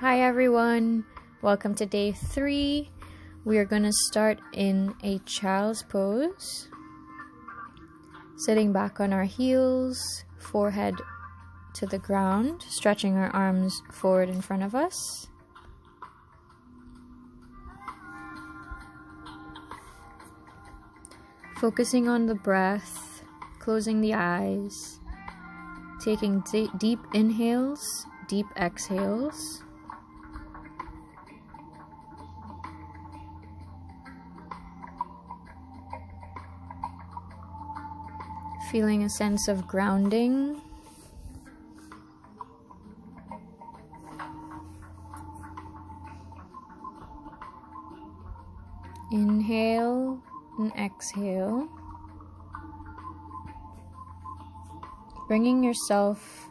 Hi everyone, welcome to day 3. We are going to start in a child's pose, sitting back on our heels, forehead to the ground, stretching our arms forward in front of us. Focusing on the breath, closing the eyes, taking deep inhales, deep exhales. Feeling a sense of grounding. Inhale and exhale. Bringing yourself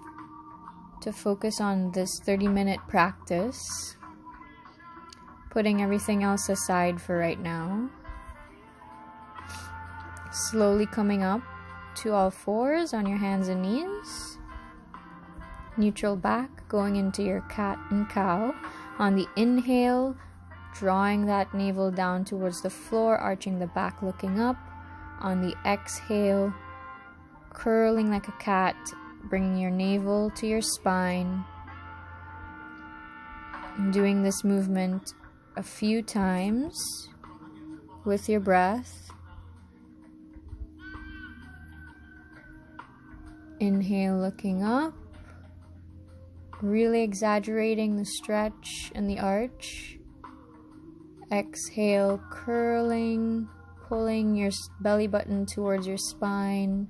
to focus on this 30-minute practice. Putting everything else aside for right now. Slowly coming up to all fours on your hands and knees. Neutral back, going into your cat and cow. On the inhale, drawing that navel down towards the floor, arching the back, looking up. On the exhale, curling like a cat, bringing your navel to your spine. Doing this movement a few times with your breath. Inhale, looking up, really exaggerating the stretch and the arch. Exhale, curling, pulling your belly button towards your spine.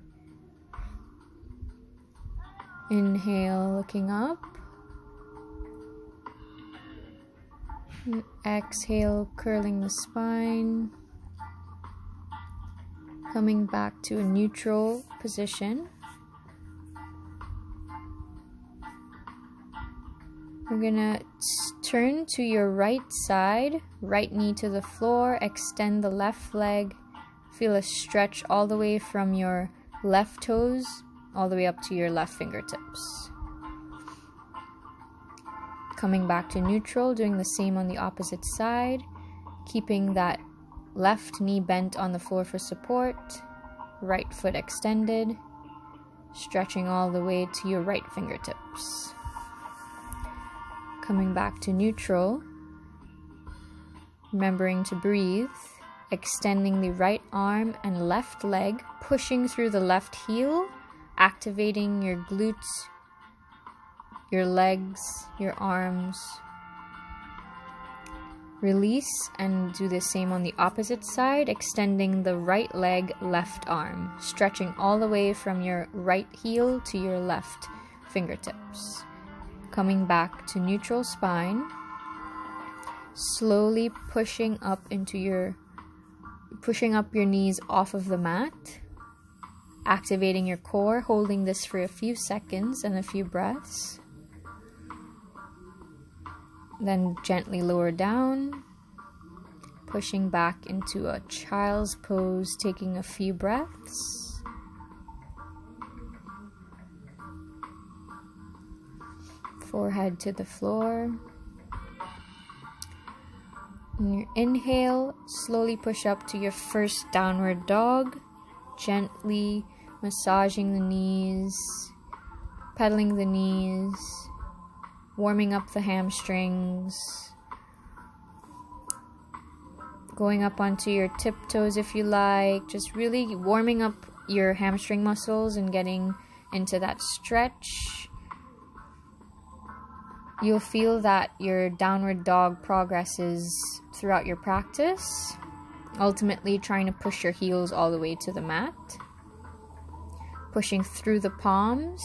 Inhale, looking up. And exhale, curling the spine. Coming back to a neutral position. We're gonna turn to your right side, right knee to the floor, extend the left leg, feel a stretch all the way from your left toes, all the way up to your left fingertips. Coming back to neutral, doing the same on the opposite side, keeping that left knee bent on the floor for support, right foot extended, stretching all the way to your right fingertips. Coming back to neutral, remembering to breathe, extending the right arm and left leg, pushing through the left heel, activating your glutes, your legs, your arms. Release and do the same on the opposite side, extending the right leg, left arm, stretching all the way from your right heel to your left fingertips. Coming back to neutral spine, slowly pushing up your knees off of the mat, activating your core, holding this for a few seconds and a few breaths. Then gently lower down, pushing back into a child's pose, taking a few breaths. Forehead to the floor. On your inhale, slowly push up to your first downward dog, gently massaging the knees, pedaling the knees, warming up the hamstrings, going up onto your tiptoes if you like, just really warming up your hamstring muscles and getting into that stretch. You'll feel that your downward dog progresses throughout your practice, ultimately trying to push your heels all the way to the mat. Pushing through the palms,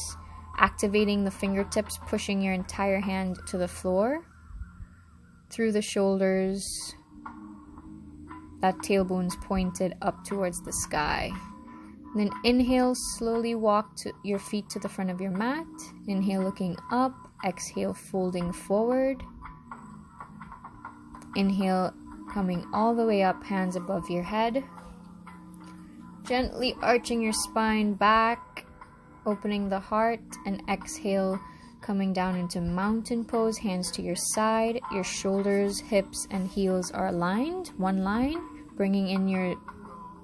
activating the fingertips, pushing your entire hand to the floor, through the shoulders, that tailbone's pointed up towards the sky. And then inhale, slowly walk your feet to the front of your mat. Inhale, looking up. Exhale, folding forward. Inhale, coming all the way up, hands above your head. Gently arching your spine back, opening the heart, and exhale, coming down into mountain pose, hands to your side. Your shoulders, hips, and heels are aligned, one line, bringing in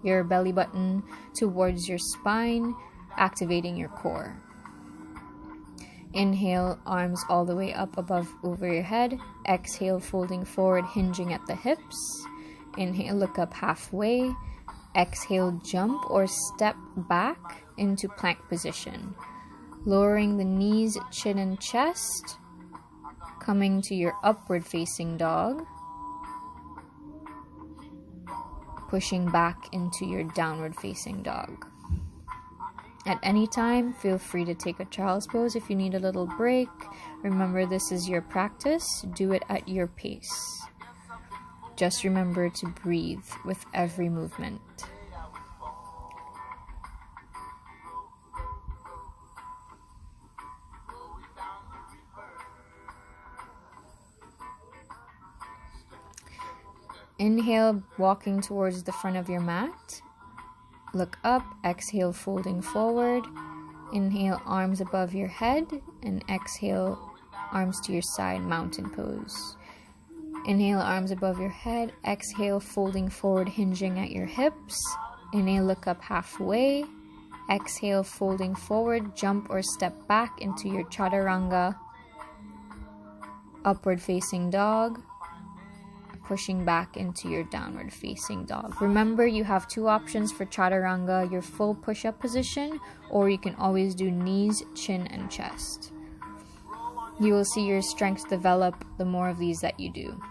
your belly button towards your spine, activating your core. Inhale, arms all the way up above over your head. Exhale, folding forward, hinging at the hips. Inhale, look up halfway. Exhale, jump or step back into plank position. Lowering the knees, chin, and chest. Coming to your upward facing dog. Pushing back into your downward facing dog. At any time, feel free to take a child's pose if you need a little break. Remember, this is your practice. Do it at your pace. Just remember to breathe with every movement. Inhale, walking towards the front of your mat. Look up, exhale, folding forward. Inhale, arms above your head, and exhale, arms to your side, mountain pose. Inhale, arms above your head. Exhale, folding forward, hinging at your hips. Inhale, look up halfway. Exhale, folding forward, jump or step back into your chaturanga, upward facing dog. Pushing back into your downward facing dog. Remember, you have two options for chaturanga, your full push-up position, or you can always do knees, chin, and chest. You will see your strength develop the more of these that you do.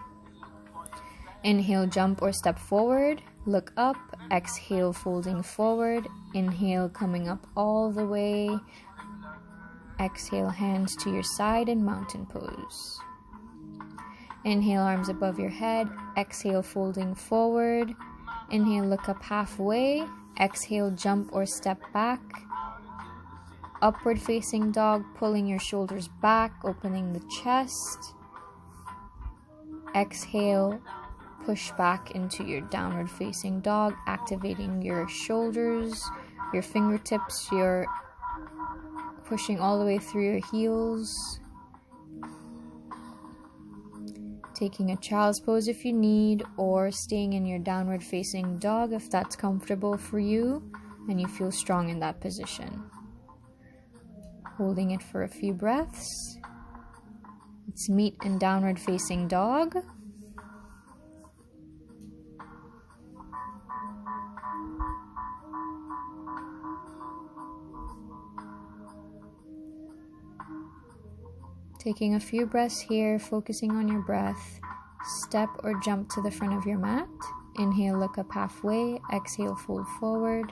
Inhale, jump or step forward, look up, exhale, folding forward, inhale, coming up all the way, exhale, hands to your side in mountain pose. Inhale, arms above your head. Exhale, folding forward. Inhale, look up halfway. Exhale, jump or step back. Upward facing dog, pulling your shoulders back, opening the chest. Exhale, push back into your downward facing dog, activating your shoulders, your fingertips, you're pushing all the way through your heels. Taking a child's pose if you need, or staying in your downward facing dog if that's comfortable for you and you feel strong in that position. Holding it for a few breaths. Let's meet in downward facing dog. Taking a few breaths here, focusing on your breath. Step or jump to the front of your mat. Inhale, look up halfway. Exhale, fold forward.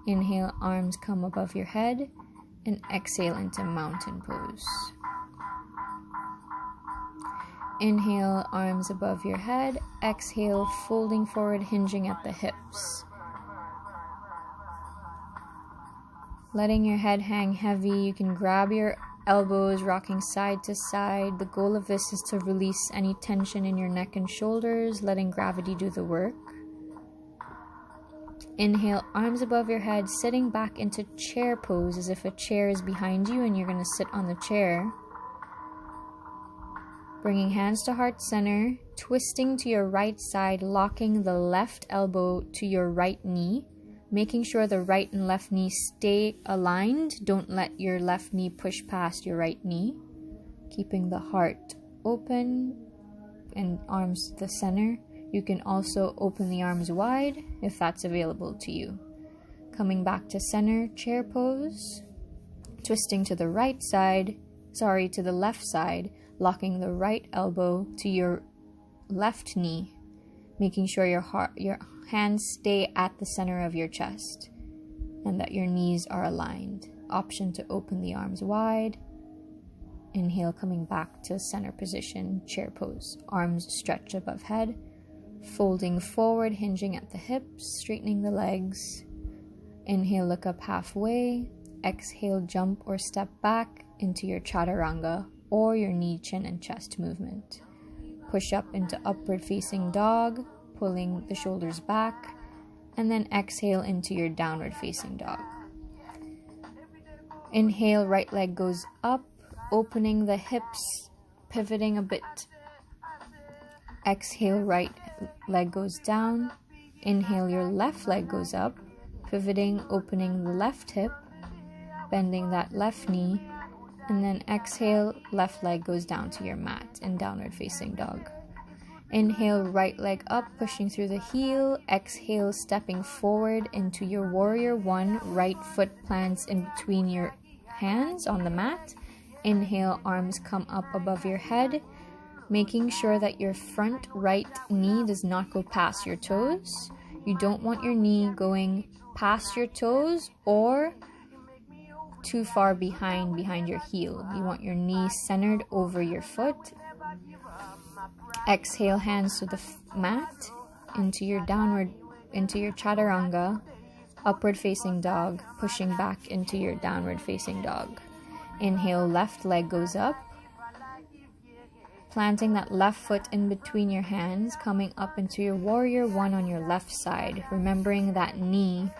Inhale, arms come above your head. And exhale into mountain pose. Inhale, arms above your head. Exhale, folding forward, hinging at the hips. Letting your head hang heavy, you can grab your elbows, rocking side to side. The goal of this is to release any tension in your neck and shoulders, letting gravity do the work. Inhale, arms above your head, sitting back into chair pose as if a chair is behind you and you're going to sit on the chair. Bringing hands to heart center, twisting to your right side, locking the left elbow to your right knee. Making sure the right and left knee stay aligned. Don't let your left knee push past your right knee. Keeping the heart open and arms to the center. You can also open the arms wide if that's available to you. Coming back to center, chair pose. Twisting to the to the left side. Locking the right elbow to your left knee. Making sure your hands stay at the center of your chest and that your knees are aligned. Option to open the arms wide. Inhale, coming back to center position, chair pose. Arms stretch above head. Folding forward, hinging at the hips, straightening the legs. Inhale, look up halfway. Exhale, jump or step back into your chaturanga or your knee, chin, and chest movement. Push up into upward facing dog, pulling the shoulders back, and then exhale into your downward facing dog. Inhale, right leg goes up, opening the hips, pivoting a bit. Exhale, right leg goes down. Inhale, your left leg goes up, pivoting, opening the left hip, bending that left knee, and then exhale, left leg goes down to your mat in downward facing dog. Inhale, right leg up, pushing through the heel. Exhale, stepping forward into your warrior one. Right foot plants in between your hands on the mat. Inhale, arms come up above your head, making sure that your front right knee does not go past your toes. You don't want your knee going past your toes or too far behind your heel. You want your knee centered over your foot. Exhale, hands to the mat, into your chaturanga, upward facing dog, pushing back into your downward facing dog. Inhale, left leg goes up, planting that left foot in between your hands, coming up into your warrior one on your left side, remembering that knee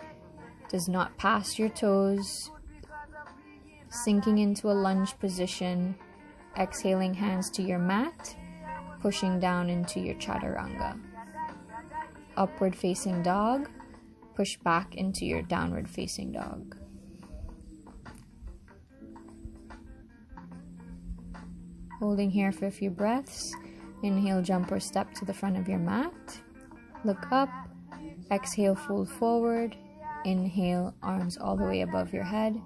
does not pass your toes, sinking into a lunge position. Exhaling, hands to your mat, pushing down into your chaturanga. Upward facing dog, push back into your downward facing dog. Holding here for a few breaths. Inhale, jump or step to the front of your mat. Look up. Exhale, fold forward. Inhale, arms all the way above your head.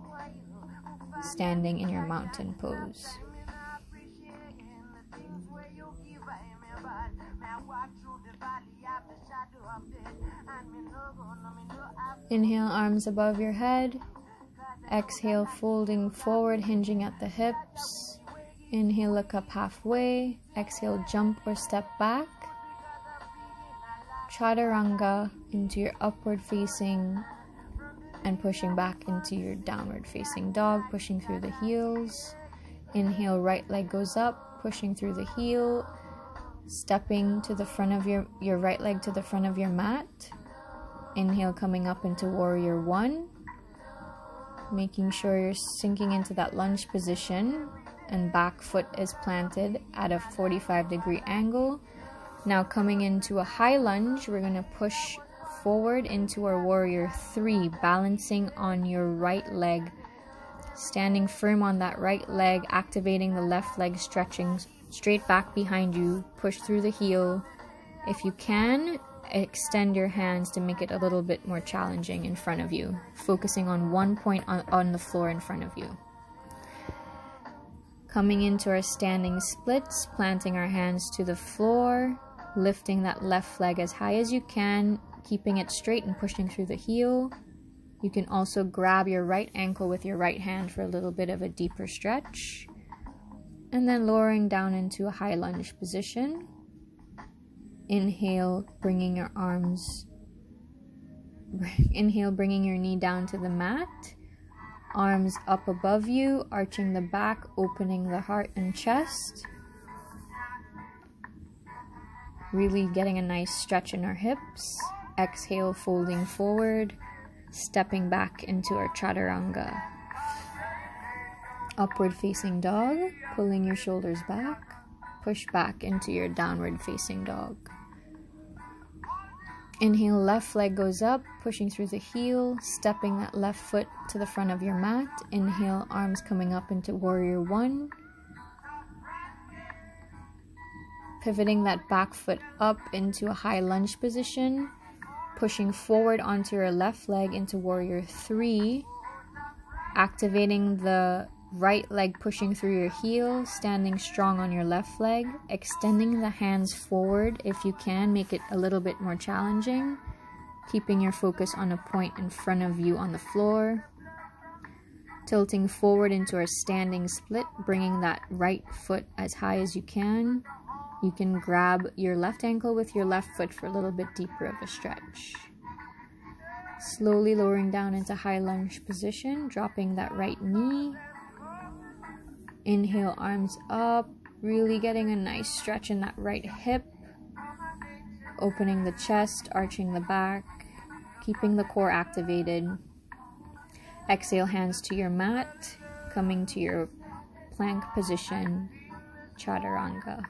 Standing in your mountain pose. Inhale, arms above your head. Exhale, folding forward, hinging at the hips. Inhale, look up halfway. Exhale, jump or step back. Chaturanga into your upward facing and pushing back into your downward facing dog, pushing through the heels. Inhale, right leg goes up, pushing through the heel, stepping to the front of your right leg to the front of your mat. Inhale, coming up into warrior one, making sure you're sinking into that lunge position and back foot is planted at a 45-degree angle. Now coming into a high lunge, we're going to push forward into our warrior three, balancing on your right leg, standing firm on that right leg, activating the left leg, stretching straight back behind you, push through the heel. If you can, extend your hands to make it a little bit more challenging in front of you, focusing on one point on the floor in front of you. Coming into our standing splits, planting our hands to the floor, lifting that left leg as high as you can, keeping it straight and pushing through the heel. You can also grab your right ankle with your right hand for a little bit of a deeper stretch. And then lowering down into a high lunge position. Inhale, bringing your knee down to the mat. Arms up above you, arching the back, opening the heart and chest. Really getting a nice stretch in our hips. Exhale, folding forward, stepping back into our chaturanga. Upward facing dog, pulling your shoulders back. Push back into your downward facing dog. Inhale, left leg goes up, pushing through the heel, stepping that left foot to the front of your mat. Inhale, arms coming up into warrior one. Pivoting that back foot up into a high lunge position. Pushing forward onto your left leg into warrior three. Activating the right leg, pushing through your heel, standing strong on your left leg, extending the hands forward if you can, make it a little bit more challenging, keeping your focus on a point in front of you on the floor, tilting forward into our standing split, bringing that right foot as high as you can. You can grab your left ankle with your left foot for a little bit deeper of a stretch. Slowly lowering down into high lunge position, dropping that right knee. Inhale, arms up, really getting a nice stretch in that right hip. Opening the chest, arching the back, keeping the core activated. Exhale, hands to your mat, coming to your plank position, chaturanga.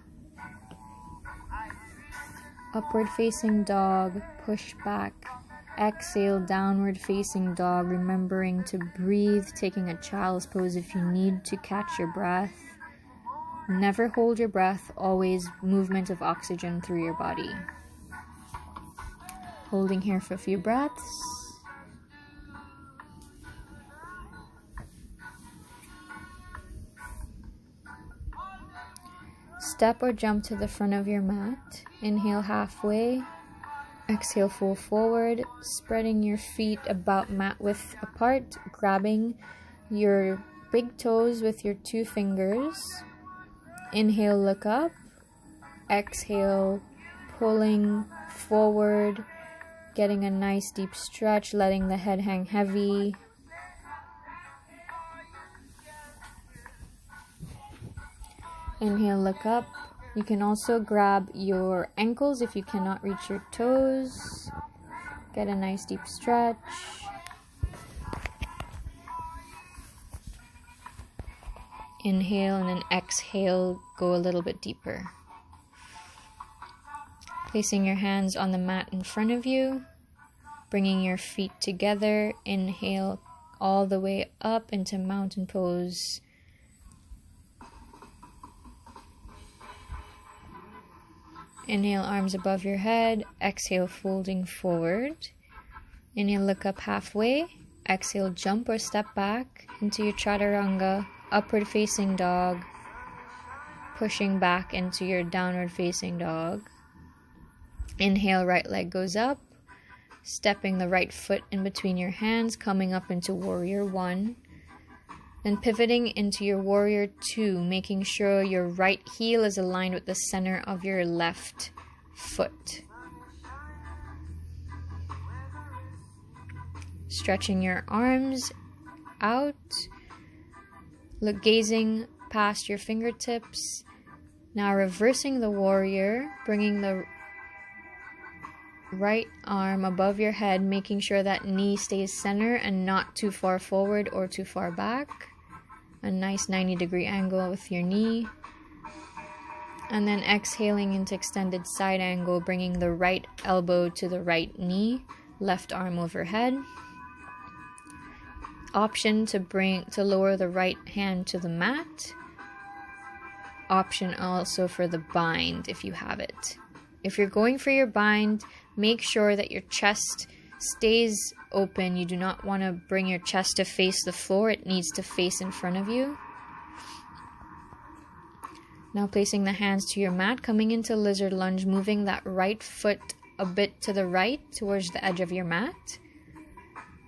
Upward facing dog, push back. Exhale, downward facing dog, remembering to breathe, taking a child's pose if you need to catch your breath. Never hold your breath, always movement of oxygen through your body. Holding here for a few breaths. Step or jump to the front of your mat. Inhale halfway. Exhale, full forward, spreading your feet about mat width apart, grabbing your big toes with your 2 fingers. Inhale, look up. Exhale, pulling forward, getting a nice deep stretch, letting the head hang heavy. Inhale, look up. You can also grab your ankles if you cannot reach your toes. Get a nice deep stretch. Inhale and then exhale, go a little bit deeper. Placing your hands on the mat in front of you. Bringing your feet together. Inhale all the way up into mountain pose. Inhale, arms above your head. Exhale, folding forward. Inhale, look up halfway. Exhale, jump or step back into your chaturanga, upward facing dog. Pushing back into your downward facing dog. Inhale, right leg goes up. Stepping the right foot in between your hands, coming up into warrior 1. Then pivoting into your warrior 2, making sure your right heel is aligned with the center of your left foot. Stretching your arms out, gazing past your fingertips. Now reversing the warrior, bringing the right arm above your head, making sure that knee stays center and not too far forward or too far back. A nice 90-degree angle with your knee. And then exhaling into extended side angle, bringing the right elbow to the right knee, left arm overhead. Option to lower the right hand to the mat. Option also for the bind if you have it. If you're going for your bind, make sure that your chest stays open. You do not want to bring your chest to face the floor. It needs to face in front of you. Now placing the hands to your mat, coming into lizard lunge, moving that right foot a bit to the right towards the edge of your mat.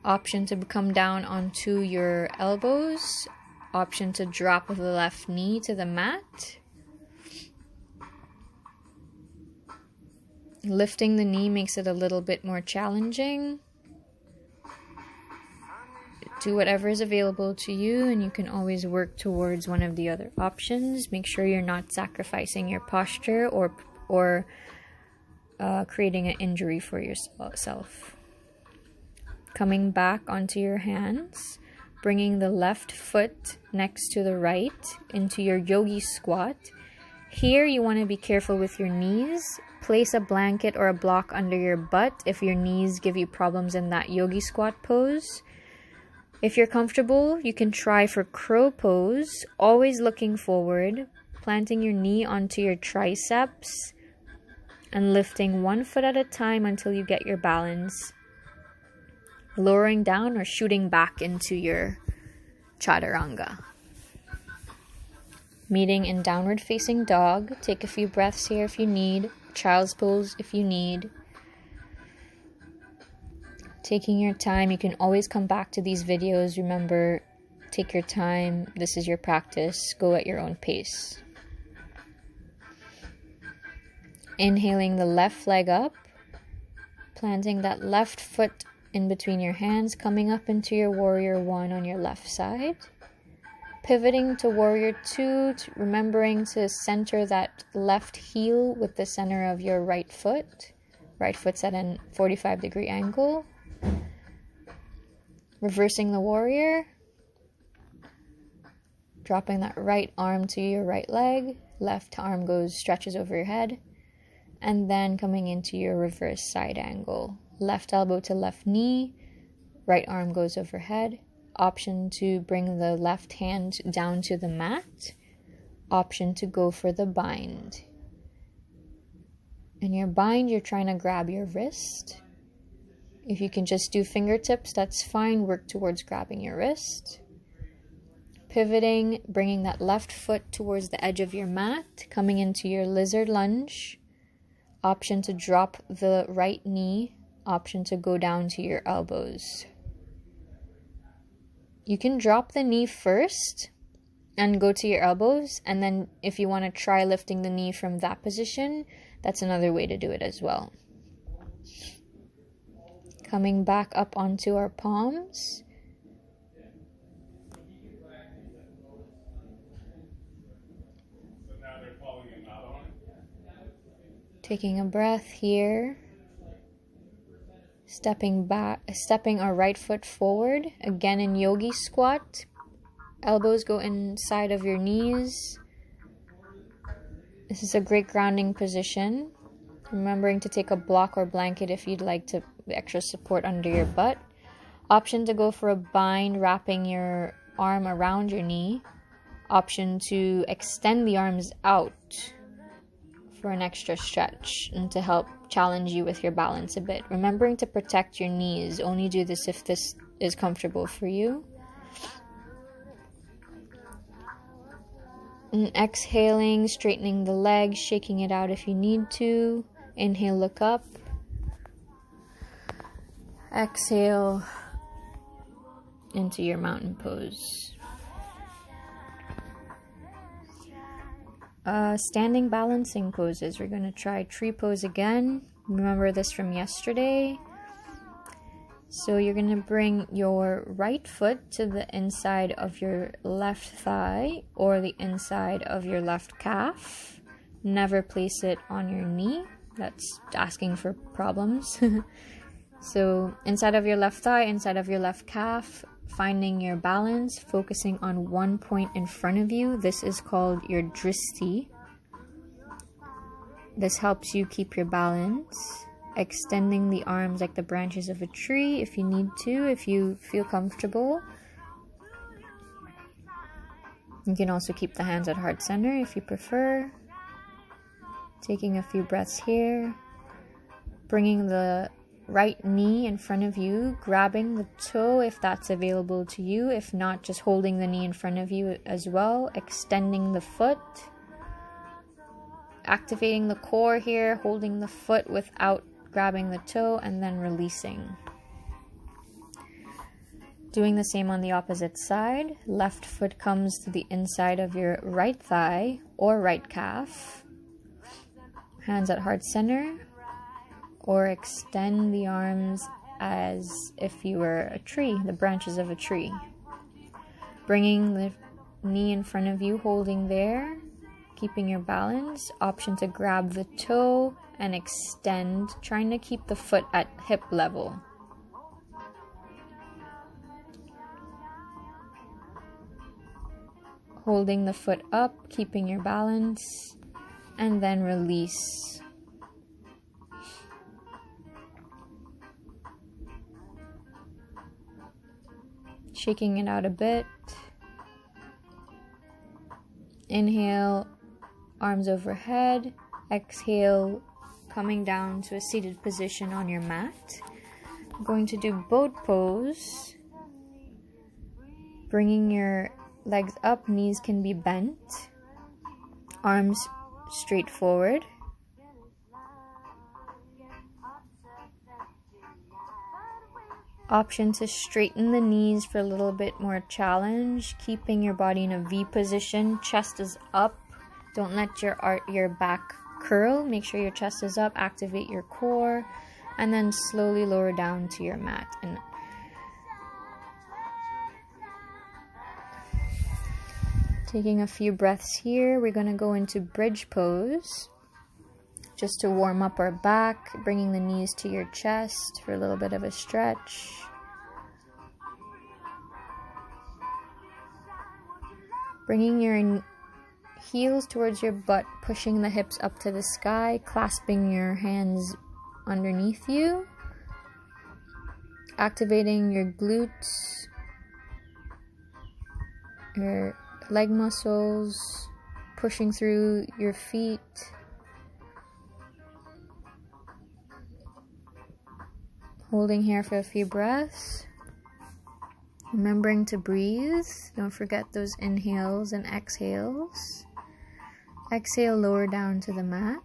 Option to come down onto your elbows. Option to drop the left knee to the mat. Lifting the knee makes it a little bit more challenging. Do whatever is available to you, and you can always work towards one of the other options. Make sure you're not sacrificing your posture or creating an injury for yourself. Coming back onto your hands, bringing the left foot next to the right into your yogi squat. Here you want to be careful with your knees. Place a blanket or a block under your butt if your knees give you problems in that yogi squat pose. If you're comfortable, you can try for crow pose, always looking forward, planting your knee onto your triceps, and lifting one foot at a time until you get your balance. Lowering down or shooting back into your chaturanga. Meeting in downward facing dog. Take a few breaths here if you need. Child's pose if you need. Taking your time. You can always come back to these videos. Remember, take your time. This is your practice. Go at your own pace. Inhaling the left leg up. Planting that left foot in between your hands. Coming up into your warrior 1 on your left side. Pivoting to warrior 2. Remembering to center that left heel with the center of your right foot. Right foot's at a 45-degree angle. Reversing the warrior. Dropping that right arm to your right leg, left arm stretches over your head, and then coming into your reverse side angle. Left elbow to left knee, right arm goes overhead. Option to bring the left hand down to the mat. Option to go for the bind. In your bind, you're trying to grab your wrist. If you can just do fingertips, that's fine. Work towards grabbing your wrist. Pivoting, bringing that left foot towards the edge of your mat, coming into your lizard lunge. Option to drop the right knee. Option to go down to your elbows. You can drop the knee first and go to your elbows, and then if you want to try lifting the knee from that position, that's another way to do it as well. Coming back up onto our palms. Taking a breath here. Stepping our right foot forward. Again in yogi squat. Elbows go inside of your knees. This is a great grounding position. Remembering to take a block or blanket if you'd like to extra support under your butt. Option to go for a bind, wrapping your arm around your knee. Option to extend the arms out for an extra stretch and to help challenge you with your balance a bit. Remembering to protect your knees. Only do this if this is comfortable for you. And exhaling, straightening the legs, shaking it out if you need to. Inhale, look up. Exhale into your mountain pose. Standing balancing poses. We're going to try tree pose again. Remember this from yesterday. So you're going to bring your right foot to the inside of your left thigh or the inside of your left calf. Never place it on your knee. That's asking for problems. So inside of your left thigh, inside of your left calf, finding your balance, focusing on one point in front of you. This is called your dristi. This helps you keep your balance. Extending the arms like the branches of a tree if you need to, if you feel comfortable. You can also keep the hands at heart center if you prefer. Taking a few breaths here. Bringing the right knee in front of you, grabbing the toe if that's available to you. If not, just holding the knee in front of you as well. Extending the foot. Activating the core here, holding the foot without grabbing the toe, and then releasing. Doing the same on the opposite side. Left foot comes to the inside of your right thigh or right calf. Hands at heart center. Or extend the arms as if you were a tree, the branches of a tree. Bringing the knee in front of you, holding there. Keeping your balance. Option to grab the toe and extend, trying to keep the foot at hip level. Holding the foot up, keeping your balance, and then release. Shaking it out a bit. Inhale, arms overhead. Exhale, coming down to a seated position on your mat. I'm going to do boat pose. Bringing your legs up, knees can be bent. Arms straight forward. Option to straighten the knees for a little bit more challenge. Keeping your body in a V position. Chest is up. Don't let your back curl. Make sure your chest is up. Activate your core. And then slowly lower down to your mat. And taking a few breaths here. We're going to go into bridge pose. Just to warm up our back. Bringing the knees to your chest for a little bit of a stretch. Bringing your heels towards your butt, pushing the hips up to the sky, clasping your hands underneath you, activating your glutes, your leg muscles, pushing through your feet. Holding here for a few breaths. Remembering to breathe. Don't forget those inhales and exhales. Exhale, lower down to the mat.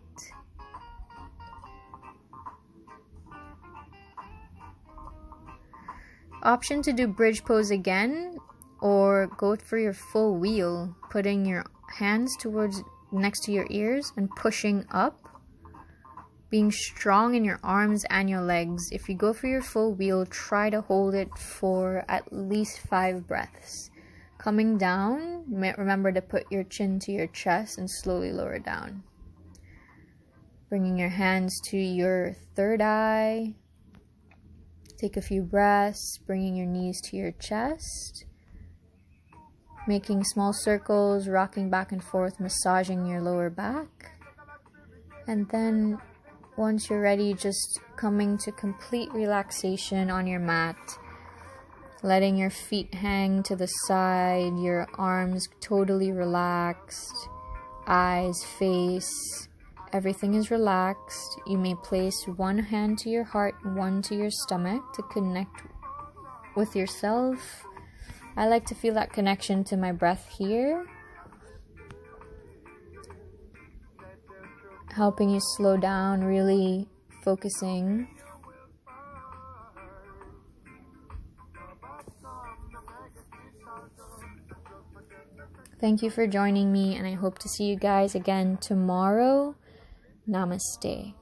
Option to do bridge pose again, or go for your full wheel, putting your hands towards next to your ears and pushing up. Being strong in your arms and your legs. If you go for your full wheel, try to hold it for at least 5 breaths. Coming down, remember to put your chin to your chest and slowly lower down. Bringing your hands to your third eye. Take a few breaths, bringing your knees to your chest. Making small circles, rocking back and forth, massaging your lower back. And then once you're ready, just coming to complete relaxation on your mat. Letting your feet hang to the side, your arms totally relaxed, eyes, face, everything is relaxed. You may place one hand to your heart and one to your stomach to connect with yourself. I like to feel that connection to my breath here, helping you slow down, really focusing. Thank you for joining me, and I hope to see you guys again tomorrow. Namaste.